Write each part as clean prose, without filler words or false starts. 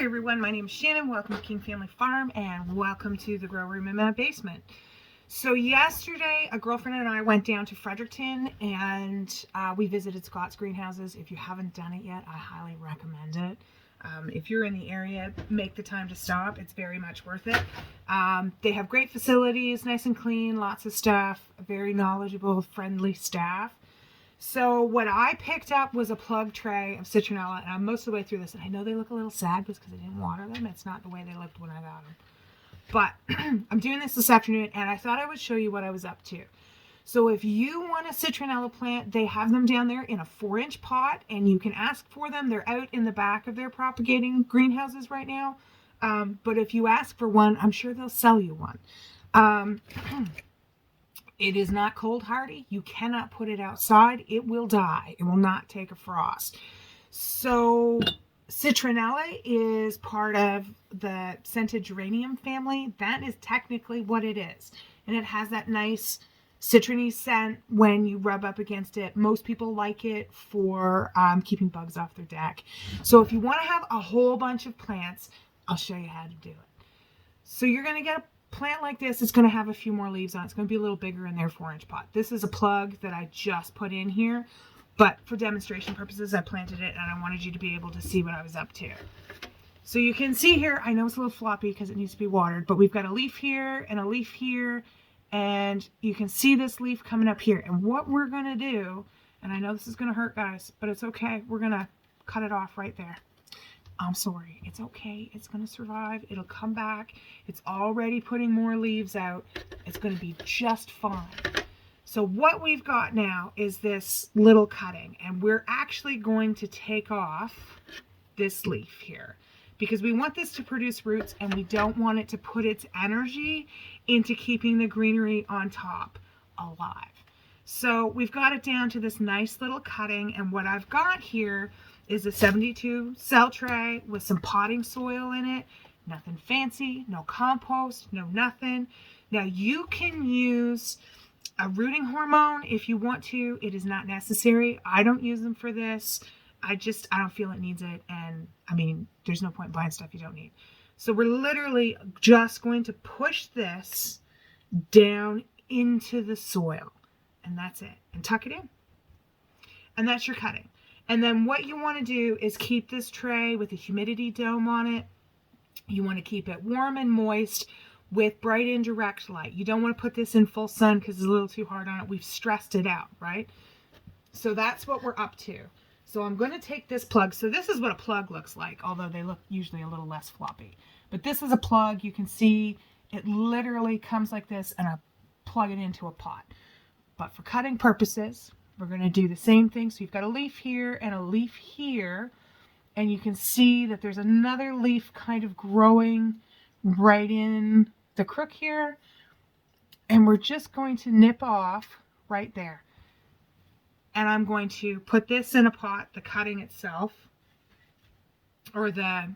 Hi everyone, my name is Shannon. Welcome to King Family Farm and welcome to the grow room in my basement. So yesterday, a girlfriend and I went down to Fredericton and we visited Scott's greenhouses. If you haven't done it yet, I highly recommend it. If you're in the area, make the time to stop. It's very much worth it. They have great facilities, nice and clean, lots of stuff, very knowledgeable, friendly staff. So what I picked up was a plug tray of Citronella, and I'm most of the way through this. And I know they look a little sad because I didn't water them. It's not the way they looked when I got them. But I'm doing this afternoon, and I thought I would show you what I was up to. So if you want a Citronella plant, they have them down there in a 4-inch pot, and you can ask for them. They're out in the back of their propagating greenhouses right now. But if you ask for one, I'm sure they'll sell you one. It is not cold hardy. You cannot put it outside. It will die. It will not take a frost. So Citronella is part of the scented geranium family. That is technically what it is. And it has that nice citrony scent when you rub up against it. Most people like it for keeping bugs off their deck. So if you want to have a whole bunch of plants, I'll show you how to do it. So you're going to get a plant like this. It's going to have a few more leaves on it. It's going to be a little bigger in their 4-inch pot. This is a plug that I just put in here, but for demonstration purposes, I planted it and I wanted you to be able to see what I was up to. So you can see here, I know it's a little floppy because it needs to be watered, but we've got a leaf here and a leaf here, and you can see this leaf coming up here. And what we're going to do, and I know this is going to hurt, guys, but it's okay. We're going to cut it off right there. I'm sorry. It's okay. It's going to survive. It'll come back. It's already putting more leaves out. It's going to be just fine. So what we've got now is this little cutting, and we're actually going to take off this leaf here because we want this to produce roots and we don't want it to put its energy into keeping the greenery on top alive. So we've got it down to this nice little cutting, and what I've got here is a 72 cell tray with some potting soil in it. Nothing fancy, no compost, no nothing. Now you can use a rooting hormone if you want to. It is not necessary. I don't use them for this. I don't feel it needs it. And I mean, there's no point buying stuff you don't need. So we're literally just going to push this down into the soil. And that's it. And tuck it in. And that's your cutting. And then what you want to do is keep this tray with a humidity dome on it. You want to keep it warm and moist with bright indirect light. You don't want to put this in full sun because it's a little too hard on it. We've stressed it out, right? So that's what we're up to. So I'm going to take this plug. So this is what a plug looks like, although they look usually a little less floppy. But this is a plug. You can see it literally comes like this, and I plug it into a pot. But for cutting purposes, we're going to do the same thing. So you've got a leaf here and a leaf here, and you can see that there's another leaf kind of growing right in the crook here, and we're just going to nip off right there. And I'm going to put this in a pot, the cutting itself, or the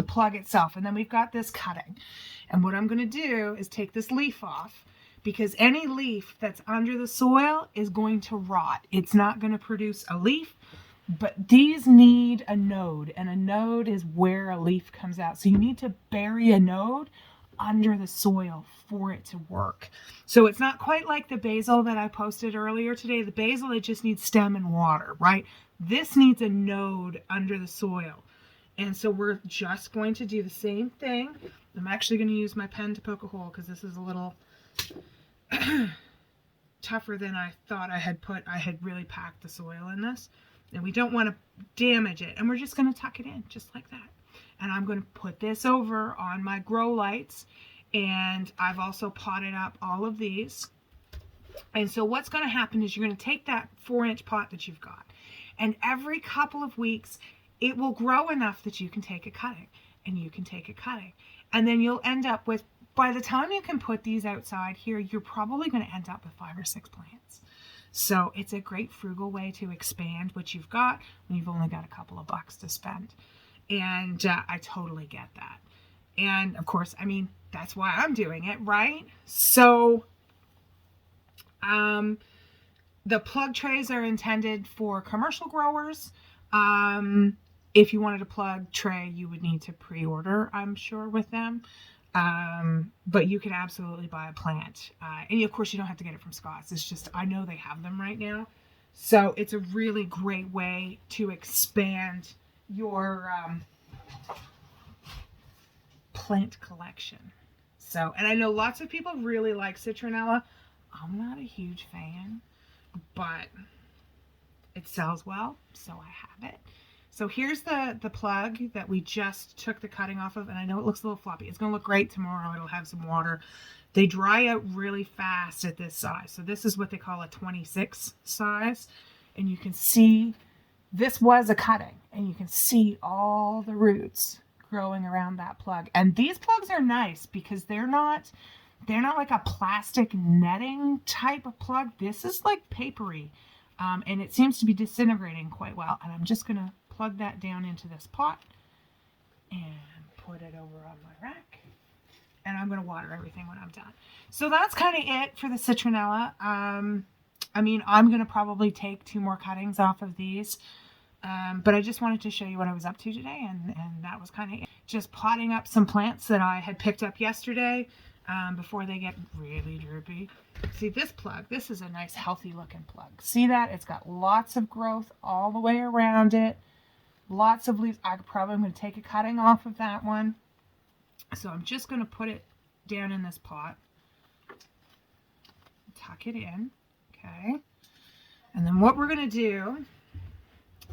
plug itself, and then we've got this cutting. And what I'm going to do is take this leaf off, because any leaf that's under the soil is going to rot. It's not going to produce a leaf, but these need a node, and a node is where a leaf comes out. So you need to bury a node under the soil for it to work. So it's not quite like the basil that I posted earlier today. The basil, it just needs stem and water, right? This needs a node under the soil. And so we're just going to do the same thing. I'm actually going to use my pen to poke a hole because this is a little tougher than I thought I had really packed the soil in this, and we don't want to damage it, and we're just going to tuck it in just like that. And I'm going to put this over on my grow lights, and I've also potted up all of these. And so what's going to happen is you're going to take that 4-inch pot that you've got, and every couple of weeks it will grow enough that you can take a cutting, and you can take a cutting, and then you'll end up with, by the time you can put these outside here, you're probably going to end up with 5 or 6 plants. So it's a great frugal way to expand what you've got when you've only got a couple of bucks to spend. And I totally get that. And of course, I mean, that's why I'm doing it, right? So the plug trays are intended for commercial growers. If you wanted a plug tray, you would need to pre-order, I'm sure, with them. But you can absolutely buy a plant. And of course, you don't have to get it from Scott's. It's just, I know they have them right now. So it's a really great way to expand your plant collection. So, and I know lots of people really like Citronella. I'm not a huge fan, but it sells well, so I have it. So here's the plug that we just took the cutting off of, and I know it looks a little floppy. It's going to look great tomorrow. It'll have some water. They dry out really fast at this size. So this is what they call a 26 size, and you can see this was a cutting, and you can see all the roots growing around that plug. And these plugs are nice because they're not like a plastic netting type of plug. This is like papery, and it seems to be disintegrating quite well. And I'm just going to plug that down into this pot and put it over on my rack. And I'm going to water everything when I'm done. So that's kind of it for the Citronella. I mean, I'm going to probably take 2 more cuttings off of these. But I just wanted to show you what I was up to today, and that was kind of it. Just potting up some plants that I had picked up yesterday before they get really droopy. See this plug? This is a nice healthy looking plug. See that? It's got lots of growth all the way around it. Lots of leaves. I'm going to take a cutting off of that one. So I'm just going to put it down in this pot. Tuck it in. Okay. And then what we're going to do,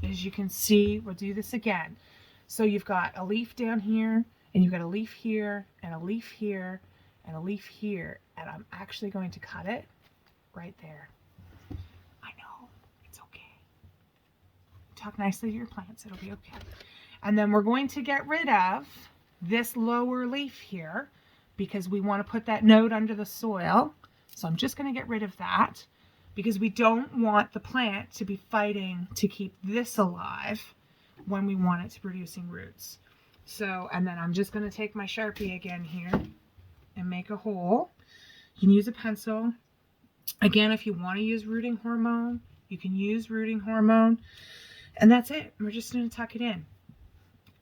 as you can see, we'll do this again. So you've got a leaf down here, and you've got a leaf here, and a leaf here, and a leaf here. And I'm actually going to cut it right there. I know, it's okay. Talk nicely to your plants, it'll be okay. And then we're going to get rid of this lower leaf here because we want to put that node under the soil. So I'm just going to get rid of that, because we don't want the plant to be fighting to keep this alive when we want it to producing roots. So, and then I'm just going to take my Sharpie again here and make a hole. You can use a pencil. Again, if you want to use rooting hormone, you can use rooting hormone. And that's it. We're just going to tuck it in.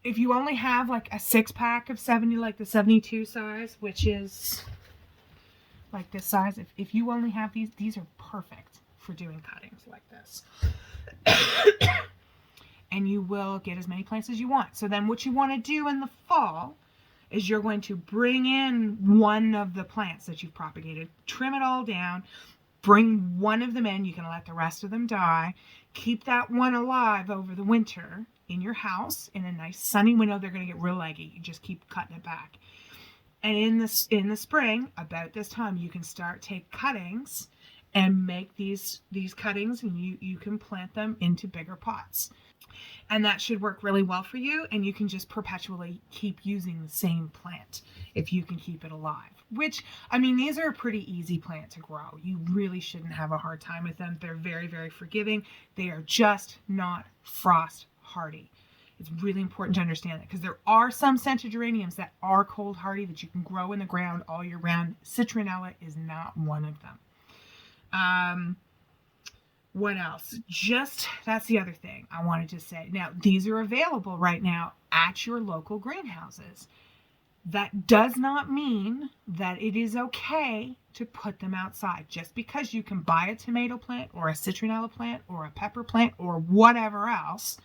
If you only have like a 6-pack of 70, like the 72 size, which is like this size, if you only have these are perfect for doing cuttings like this. And you will get as many plants as you want. So then what you want to do in the fall is you're going to bring in one of the plants that you've propagated, trim it all down, bring one of them in. You can let the rest of them die. Keep that one alive over the winter in your house in a nice sunny window. They're going to get real leggy. You just keep cutting it back. And in the spring, about this time, you can start take cuttings and make these cuttings, and you can plant them into bigger pots. And that should work really well for you, and you can just perpetually keep using the same plant if you can keep it alive. Which, I mean, these are a pretty easy plant to grow. You really shouldn't have a hard time with them. They're very, very forgiving. They are just not frost hardy. It's really important to understand that, because there are some scented geraniums that are cold hardy that you can grow in the ground all year round. Citronella is not one of them. What else? That's the other thing I wanted to say. Now, these are available right now at your local greenhouses. That does not mean that it is okay to put them outside. Just because you can buy a tomato plant or a citronella plant or a pepper plant or whatever else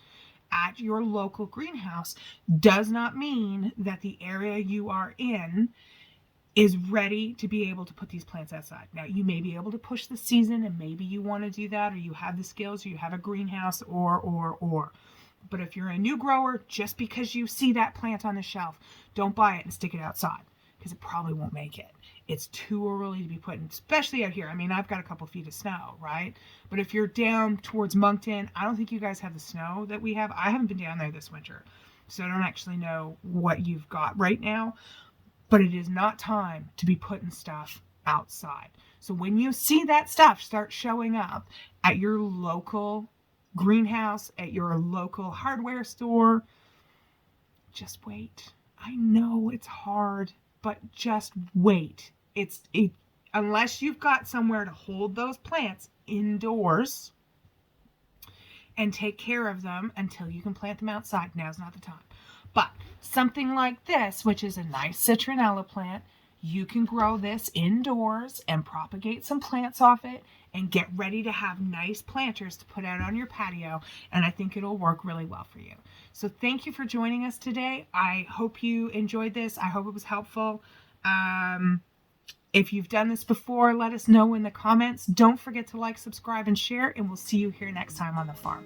at your local greenhouse does not mean that the area you are in is ready to be able to put these plants outside. Now, you may be able to push the season, and maybe you want to do that, or you have the skills, or you have a greenhouse, or. But if you're a new grower, just because you see that plant on the shelf, don't buy it and stick it outside, because it probably won't make it. It's too early to be putting, especially out here. I mean, I've got a couple feet of snow, right? But if you're down towards Moncton, I don't think you guys have the snow that we have. I haven't been down there this winter, so I don't actually know what you've got right now. But it is not time to be putting stuff outside. So when you see that stuff start showing up at your local greenhouse, at your local hardware store, just wait. I know it's hard, but just wait. Unless you've got somewhere to hold those plants indoors, and take care of them until you can plant them outside. Now's not the time. But something like this, which is a nice citronella plant, you can grow this indoors and propagate some plants off it and get ready to have nice planters to put out on your patio. And I think it'll work really well for you. So thank you for joining us today. I hope you enjoyed this. I hope it was helpful. If you've done this before, let us know in the comments. Don't forget to like, subscribe, and share, and we'll see you here next time on the farm.